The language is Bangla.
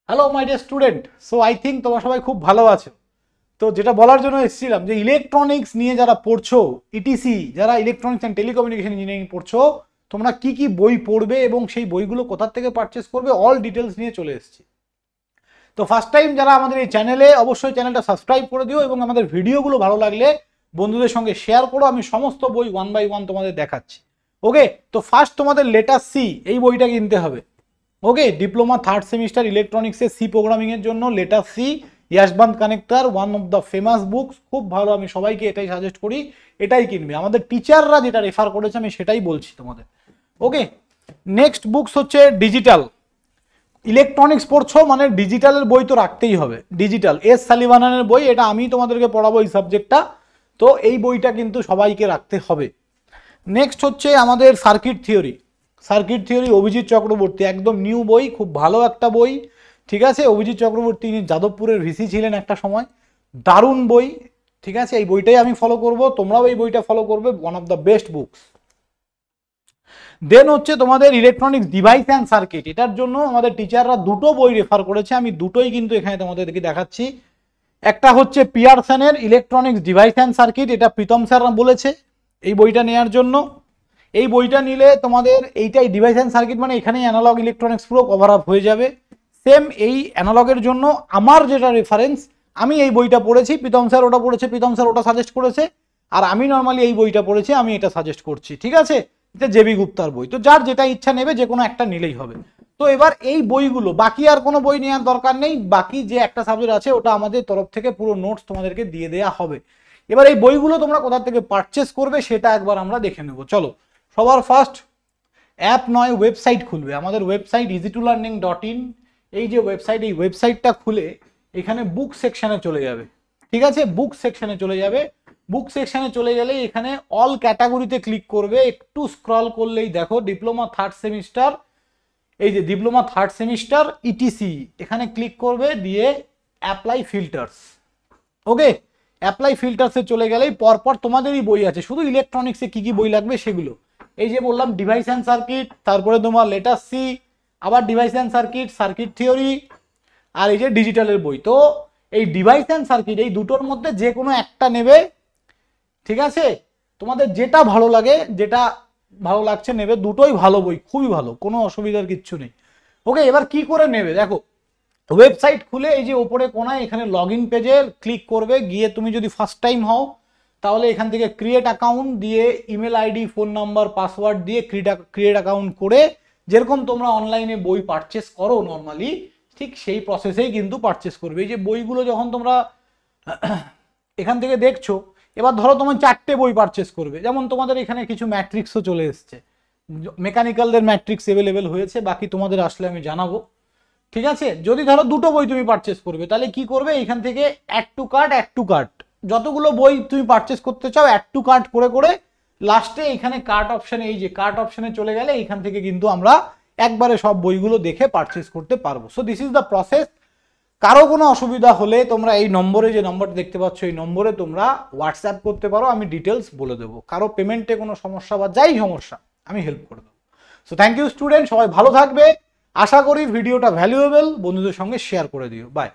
Hello my dear student, so I think তোমরা সবাই খুব ভালো আছো। তো যেটা বলার জন্য এসেছিলাম যে ইলেকট্রনিক্স নিয়ে যারা পড়ছো, ইটিসি যারা ইলেকট্রনিক্স অ্যান্ড টেলিকমিউনিকেশন ইঞ্জিনিয়ারিং পড়ছো, তোমরা কি কি বই পড়বে এবং সেই বইগুলো কোথা থেকে পারচেস করবে অল ডিটেলস নিয়ে চলে এসেছি। তো ফার্স্ট টাইম যারা আমাদের এই চ্যানেলে, অবশ্যই চ্যানেলটা সাবস্ক্রাইব করে দিও এবং আমাদের ভিডিওগুলো ভালো লাগলে বন্ধুদের সঙ্গে শেয়ার করো। আমি সমস্ত বই ওয়ান বাই ওয়ান তোমাদের দেখাচ্ছি। ওকে, তো ফার্স্ট তোমাদের লেটার সি এই বইটা কিনতে হবে। ওকে, ডিপ্লোমা থার্ড সেমিস্টার ইলেকট্রনিক্সের সি প্রোগ্রামিং এর জন্য let us C, Yashavant Kanetkar, one of the famous books, খুব ভালো। আমি সবাইকে এটাই সাজেস্ট করি, এটাই কিনবে। আমাদের টিচাররা যেটা রেফার করেছে আমি সেটাই বলছি তোমাদের। ওকে, নেক্সট বুকস হচ্ছে ডিজিটাল। ইলেকট্রনিক্স পড়ছো মানে ডিজিটালের বই তো রাখতেই হবে। ডিজিটাল এস সালিভানের বই, এটা আমি তোমাদেরকে পড়াবো এই সাবজেক্টটা, তো এই বইটা কিন্তু সবাইকে রাখতে হবে। নেক্সট হচ্ছে আমাদের circuit theory. Circuit theory Abhijit Chakraborty, একদম নিউ বই, খুব ভালো একটা বই। ঠিক আছে, অভিজিৎ চক্রবর্তী তিনি যাদবপুরের ভিসি ছিলেন একটা সময়, দারুণ বই। ঠিক আছে, এই বইটাই আমি ফলো করব, তোমরাও এই বইটা ফলো করবে, one of the best books. Then হচ্ছে তোমাদের ইলেকট্রনিক্স ডিভাইস অ্যান্ড সার্কিট, এটার জন্য আমাদের টিচাররা দুটো বই রেফার করেছে, আমি দুটোই কিন্তু এখানে তোমাদেরকে দেখাচ্ছি। একটা হচ্ছে পিয়ারসনের ইলেকট্রনিক্স ডিভাইস অ্যান্ড সার্কিট, এটা প্রীতম স্যার বলেছে এই বইটা নেওয়ার জন্য। এই বইটা নিলে তোমাদের এইটাই ডিভাইস অ্যান্ড সার্কিট, মানে এখানেই অ্যানালগ ইলেকট্রনিক্স পুরো কভার আপ হয়ে যাবে। সেম এই অ্যানালগের জন্য আমার যেটা রেফারেন্স, আমি এই বইটা পড়েছি, প্রীতম স্যার ওটা পড়েছে, প্রীতম স্যার ওটা সাজেস্ট করেছে, আর আমি নর্মালি এই বইটা পড়েছি, আমি এটা সাজেস্ট করছি। ঠিক আছে, এটা জেবি গুপ্তার বই, তো যার যেটা ইচ্ছা নেবে যে কোনো একটা নিলেই হবে। তো এবার এই বইগুলো, বাকি আর কোনো বই নেওয়ার দরকার নেই, বাকি যে একটা সাবজেক্ট আছে ওটা আমাদের তরফ থেকে পুরো নোটস তোমাদেরকে দিয়ে দেওয়া হবে। এবার এই বইগুলো তোমরা কোথা থেকে পারচেস করবে সেটা একবার আমরা দেখে নেব। চলো, সবার ফার্স্ট অ্যাপ নয় ওয়েবসাইট খুলবে। আমাদের ওয়েবসাইট easy2learning.in, এই যে ওয়েবসাইট, এই ওয়েবসাইটটা খুলে এখানে বুক সেকশনে চলে যাবে। ঠিক আছে, বুক সেকশনে চলে যাবে। বুক সেকশনে চলে গেলে এখানে অল ক্যাটাগরিতে ক্লিক করবে, একটু স্ক্রল করলেই দেখো ডিপ্লোমা থার্ড সেমিস্টার, এই যে ডিপ্লোমা থার্ড সেমিস্টার ইটিসি, এখানে ক্লিক করবে, দিয়ে অ্যাপ্লাই ফিল্টার্স। ওকে, অ্যাপ্লাই ফিল্টার্সে চলে গেলেই পরপর তোমাদেরই বই আছে, শুধু ইলেকট্রনিক্সে কি কি বই লাগবে সেগুলো। এই যে বললাম ডিভাইস অ্যান্ড সার্কিট, তারপরে তোমার লেটার সি, আবার device and circuit, circuit theory, আর এই যে ডিজিটালের বই। তো এই ডিভাইস অ্যান্ড সার্কিট এই দুটোর মধ্যে যে কোনো একটা নেবে। ঠিক আছে, তোমাদের যেটা ভালো লাগে, যেটা ভালো লাগছে নেবে, দুটোই ভালো বই, খুবই ভালো, কোনো অসুবিধার কিচ্ছু নেই। ওকে, এবার কি করে নেবে দেখো, ওয়েবসাইট খুলে এই যে ওপরে কোনায় এখানে লগ ইন পেজে ক্লিক করবে, গিয়ে তুমি যদি ফার্স্ট টাইম হও তাহলে এখান থেকে ক্রিয়েট অ্যাকাউন্ট দিয়ে email ID, phone number, password দিয়ে ক্রিয়েট অ্যাকাউন্ট করে, যেরকম তোমরা অনলাইনে বই পারচেস করো নর্মালি, ঠিক সেই প্রসেসেই কিন্তু পারচেস করবে। এই যে বইগুলো যখন তোমরা এখান থেকে দেখছো, এবার ধরো তোমার 4টে বই পারচেস করবে, যেমন তোমাদের এখানে কিছু ম্যাট্রিক্সও চলে এসছে, মেকানিক্যালদের ম্যাট্রিক্স অ্যাভেলেবেল হয়েছে, বাকি তোমাদের আসলে আমি জানাবো। ঠিক আছে, যদি ধরো দুটো বই তুমি পারচেস করবে তাহলে কি করবে, এখান থেকে অ্যাড টু কার্ট, যতগুলো বই তুমি পারচেস করতে চাও অ্যাড টু কার্ট করে করে লাস্টে এখানে কার্ট অপশনে, এই যে কার্ট অপশনে চলে গেলে এখান থেকে কিন্তু আমরা একবারে সব বইগুলো দেখে পারচেস করতে পারবো। So this is the process. কারো কোনো অসুবিধা হলে তোমরা এই নম্বরে, যে নম্বরটা দেখতে পাচ্ছ এই নম্বরে তোমরা হোয়াটসঅ্যাপ করতে পারো, আমি ডিটেলস বলে দেবো। কারো পেমেন্টে কোনো সমস্যা বা যাই সমস্যা আমি হেল্প করে দেবো। সো থ্যাংক ইউ স্টুডেন্ট, সবাই ভালো থাকবে। আশা করি ভিডিওটা ভ্যালুয়েবল, বন্ধুদের সঙ্গে শেয়ার করে দিও। বাই।